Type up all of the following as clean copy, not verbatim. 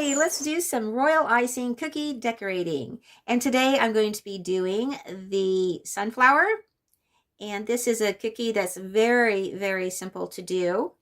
Hi, let's do some royal icing cookie decorating. And today I'm going to be doing the sunflower. And this is a cookie that's very, very simple to do.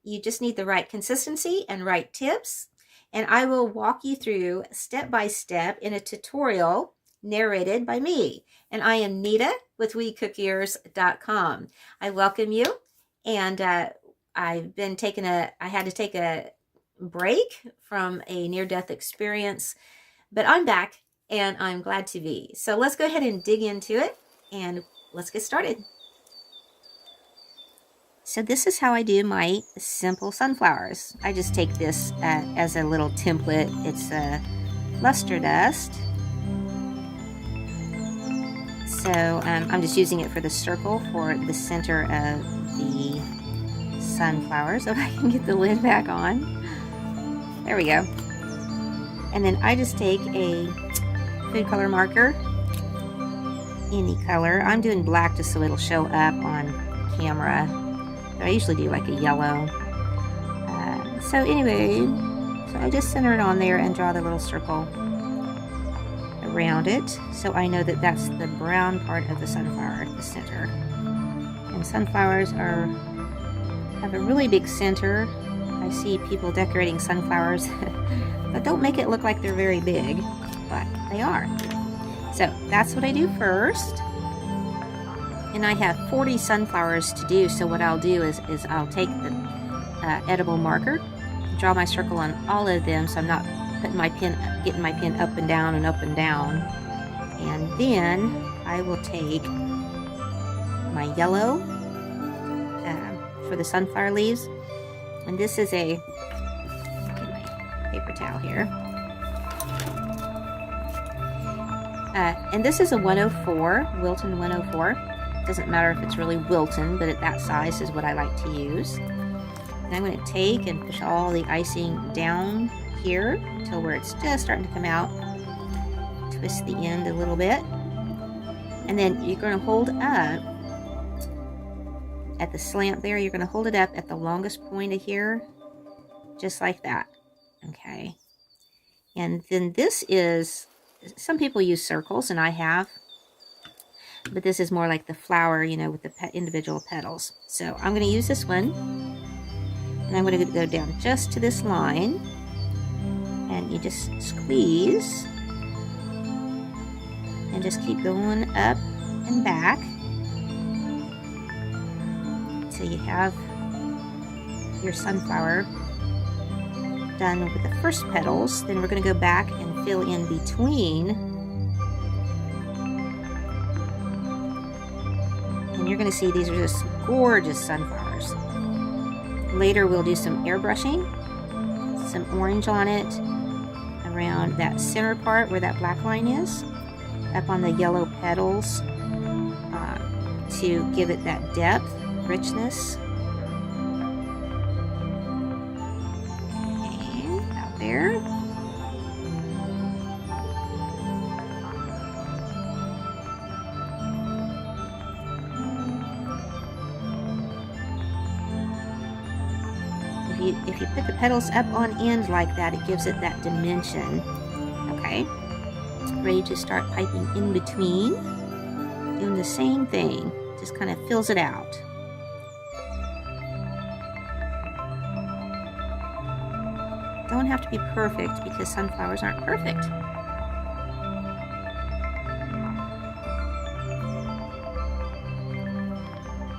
You just need the right consistency and right tips. And I will walk you through step by step in a tutorial narrated by me. And I am Nita with WeCookiers.com. I welcome you. And I had to take a break from a near-death experience, but I'm back and I'm glad to be. So let's go ahead and dig into it and let's get started. So this is how I do my simple sunflowers. I just take this as a little template. It's a lustre dust. So I'm just using it for the circle for the center of the sunflowers. So if I can get the lid back on. There we go. And then I just take a food color marker, any color. I'm doing black just so it'll show up on camera. But I usually do like a yellow. So anyway, so I just center it on there and draw the little circle around it. So I know that that's the brown part of the sunflower at the center. And sunflowers have a really big center. I see people decorating sunflowers but don't make it look like they're very big, but they are. So that's what I do first. And I have 40 sunflowers to do, so what I'll do is I'll take the edible marker, draw my circle on all of them so I'm not getting my pen up and down and up and down. And then I will take my yellow for the sunflower leaves. And this is get my paper towel here. And this is a 104, Wilton 104. Doesn't matter if it's really Wilton, but at that size is what I like to use. And I'm going to take and push all the icing down here till where it's just starting to come out. Twist the end a little bit. And then you're going to hold up at the slant there, you're going to hold it up at the longest point of here, just like that. Okay. And then this is, some people use circles, and I have, but this is more like the flower, you know, with the individual petals. So I'm going to use this one, and I'm going to go down just to this line, and you just squeeze, and just keep going up and back. So you have your sunflower done with the first petals. Then we're going to go back and fill in between. And you're going to see these are just gorgeous sunflowers. Later we'll do some airbrushing, some orange on it around that center part where that black line is, up on the yellow petals to give it that depth. Richness. Okay, out there. If you put the petals up on end like that, it gives it that dimension. Okay, ready to start piping in between, doing the same thing, just kind of fills it out. Don't have to be perfect because sunflowers aren't perfect.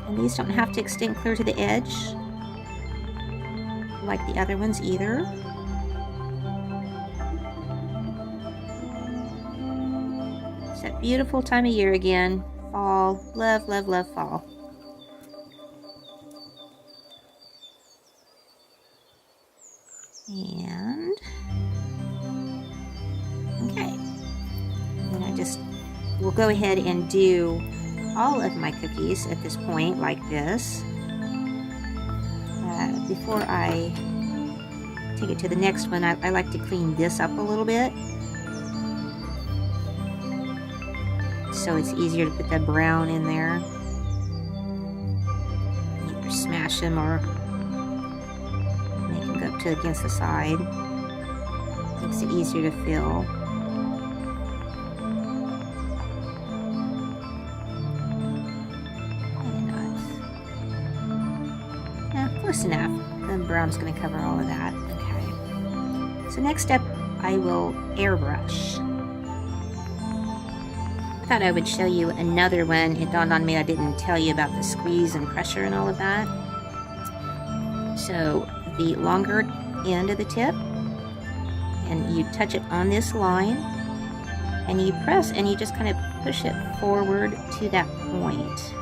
And these don't have to extend clear to the edge like the other ones either. It's that beautiful time of year again. Fall. Love, love, love fall. And okay, then we'll go ahead and do all of my cookies at this point like this. Before I take it to the next one, I like to clean this up a little bit so it's easier to put that brown in there. Either smash them or make them go up to against the side. Makes it easier to fill. Maybe not. Close enough. The brown's going to cover all of that. Okay. So next up, I will airbrush. I thought I would show you another one. It dawned on me I didn't tell you about the squeeze and pressure and all of that. So the longer end of the tip, and you touch it on this line, and you press and you just kind of push it forward to that point.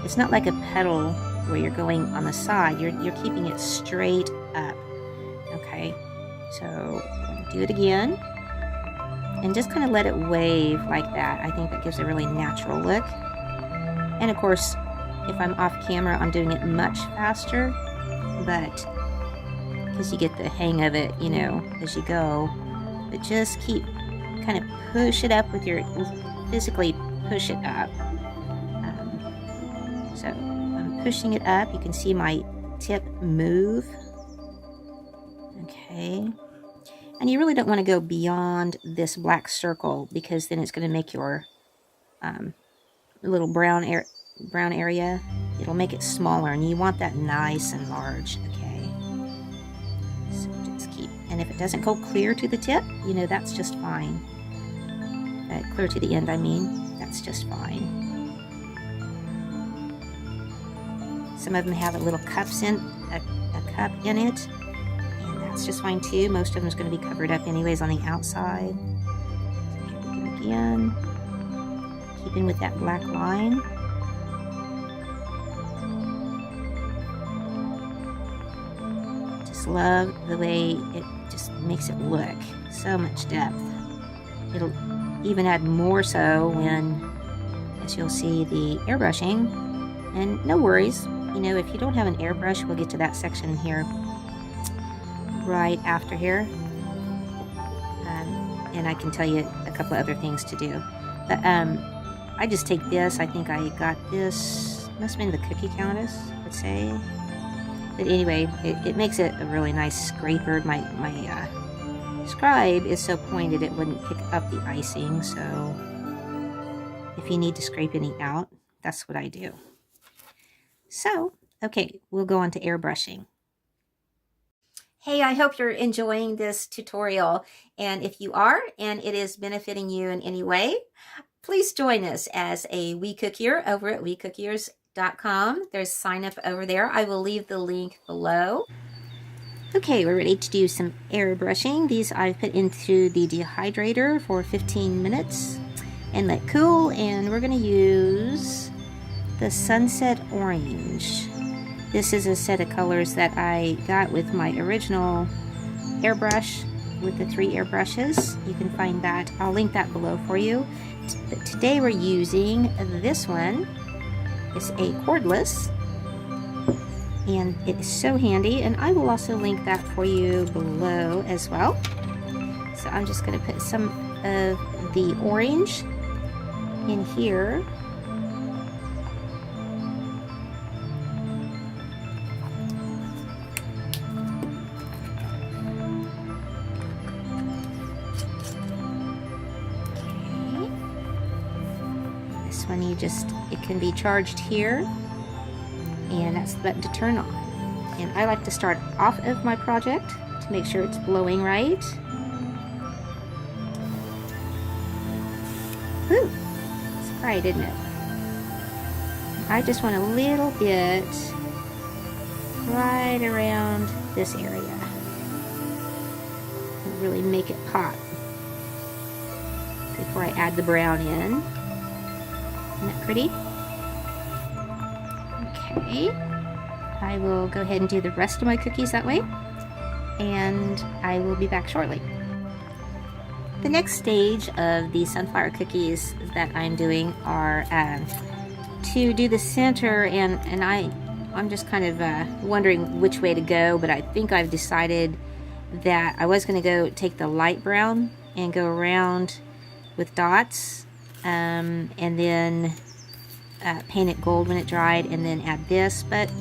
It's not like a petal where you're going on the side. You're keeping it straight up. Okay, so do it again. And just kind of let it wave like that. I think that gives a really natural look. And of course, if I'm off camera, I'm doing it much faster, but because you get the hang of it, you know, as you go. But just keep, kind of push it up with your, physically push it up. So I'm pushing it up. You can see my tip move. Okay. And you really don't want to go beyond this black circle, because then it's going to make your little brown area, it'll make it smaller, and you want that nice and large. Okay. So just keep, and if it doesn't go clear to the tip, you know, that's just fine. Clear to the end, I mean, that's just fine. Some of them have a little cups in, a cup in it. It's just fine too. Most of them is going to be covered up anyways on the outside. So here we go again. Keeping with that black line. Just love the way it just makes it look. So much depth. It'll even add more so when, as you'll see, the airbrushing. And no worries, you know, if you don't have an airbrush, we'll get to that section here right after here, and I can tell you a couple of other things to do, but I just take this. I think I got this, must have been the Cookie Countess, I'd say, but anyway, it makes it a really nice scraper. My scribe is so pointed it wouldn't pick up the icing, so if you need to scrape any out, that's what I do. So okay, we'll go on to airbrushing. Hey, I hope you're enjoying this tutorial, and if you are, and it is benefiting you in any way, please join us as a WeCookier over at WeCookiers.com. There's sign up over there. I will leave the link below. Okay, we're ready to do some airbrushing. These I've put into the dehydrator for 15 minutes and let cool, and we're going to use the Sunset Orange. This is a set of colors that I got with my original airbrush with the 3 airbrushes. You can find that. I'll link that below for you. But today we're using this one. It's a cordless, and it is so handy, and I will also link that for you below as well. So I'm just going to put some of the orange in here. When you just, it can be charged here, and that's the button to turn on. And I like to start off of my project to make sure it's blowing right. Whew, it's bright, isn't it? I just want a little bit right around this area and really make it pop before I add the brown in. Isn't that pretty? Okay, I will go ahead and do the rest of my cookies that way, and I will be back shortly. The next stage of the sunflower cookies that I'm doing are to do the center, and I'm just kind of wondering which way to go, but I think I've decided that I was going to go take the light brown and go around with dots. And then paint it gold when it dried, and then add this. But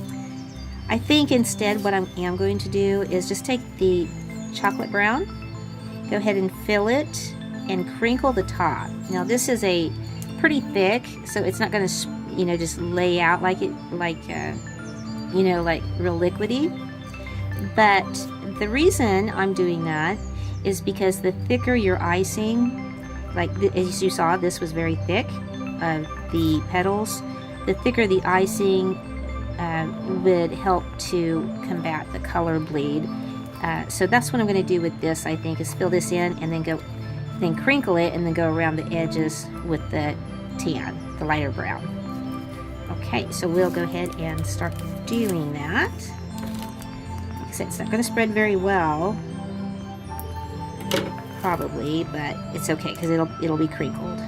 I think instead what I am going to do is just take the chocolate brown go ahead and fill it and crinkle the top. Now this is a pretty thick, so it's not going to, you know, just lay out like it, like, you know, like real liquidy. But the reason I'm doing that is because the thicker your icing, like as you saw, this was very thick, the petals, the thicker the icing would help to combat the color bleed. So that's what I'm going to do with this, I think, is fill this in and then crinkle it and then go around the edges with the tan, the lighter brown. Okay, so we'll go ahead and start doing that. Like I said, it's not going to spread very well, probably, but it's okay because it'll be crinkled.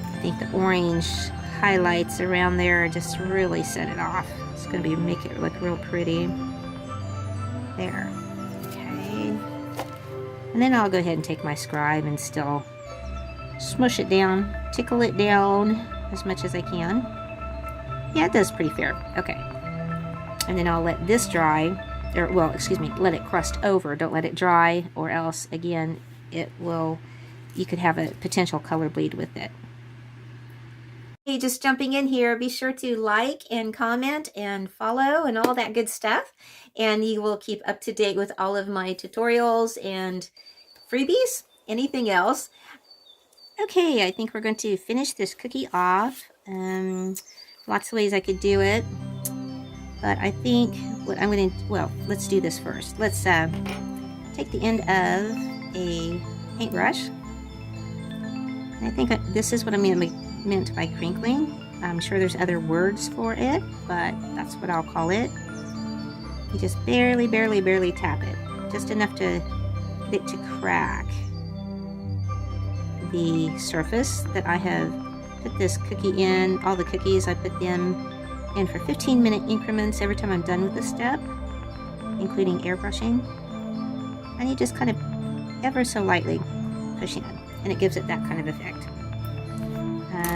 I think the orange highlights around there just really set it off. It's going to make it look real pretty. There. Okay. And then I'll go ahead and take my scribe and still smush it down, tickle it down as much as I can. Yeah, it does pretty fair. Okay. And then I'll let this dry, or well, excuse me, let it crust over. Don't let it dry, or else, again, it will, you could have a potential color bleed with it. Hey, just jumping in here, be sure to like and comment and follow and all that good stuff. And you will keep up to date with all of my tutorials and freebies, anything else. Okay, I think we're going to finish this cookie off. Lots of ways I could do it. But I think what I'm going to, well, let's do this first. Let's take the end of a paintbrush. And I think this is what I'm going to make meant by crinkling. I'm sure there's other words for it, but that's what I'll call it. You just barely tap it, just enough to get it to crack the surface that I have put this cookie in. All the cookies, I put them in for 15-minute increments every time I'm done with the step, including airbrushing. And you just kind of ever so lightly push in, and it gives it that kind of effect.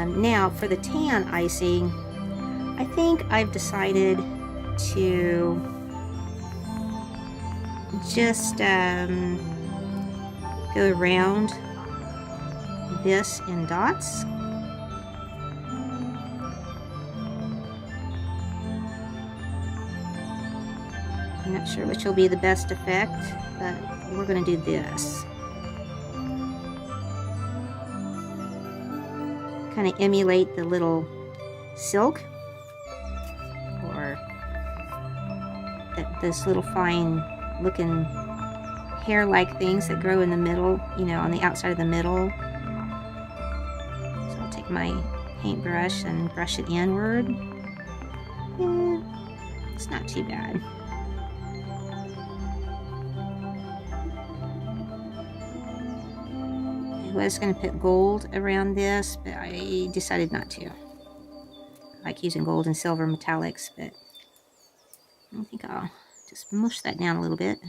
Now for the tan icing, I think I've decided to just go around this in dots. I'm not sure which will be the best effect, but we're going to do this. Kind of emulate the little silk, or those little fine looking hair-like things that grow in the middle, you know, on the outside of the middle. So I'll take my paintbrush and brush it inward. Yeah, it's not too bad. I was going to put gold around this, but I decided not to. I like using gold and silver metallics, but I think I'll just mush that down a little bit.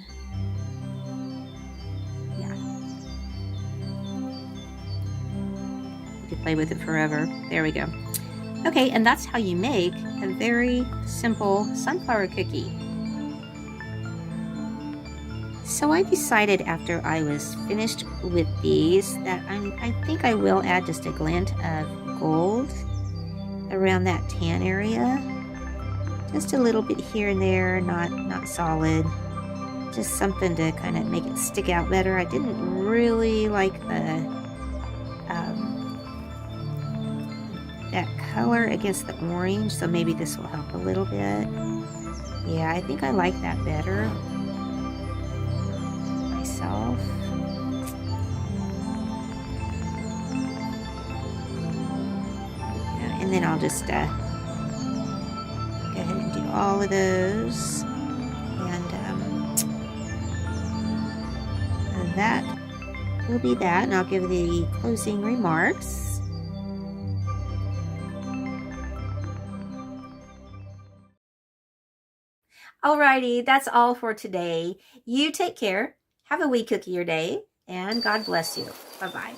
Yeah. You could play with it forever. There we go. Okay, and that's how you make a very simple sunflower cookie. So I decided after I was finished with these that I think I will add just a glint of gold around that tan area. Just a little bit here and there, not solid. Just something to kind of make it stick out better. I didn't really like that color against the orange, so maybe this will help a little bit. Yeah, I think I like that better. And then I'll just go ahead and do all of those, and that will be that, and I'll give the closing remarks. Alrighty, that's all for today. You take care. Have a WeCookier day, and God bless you. Bye-bye.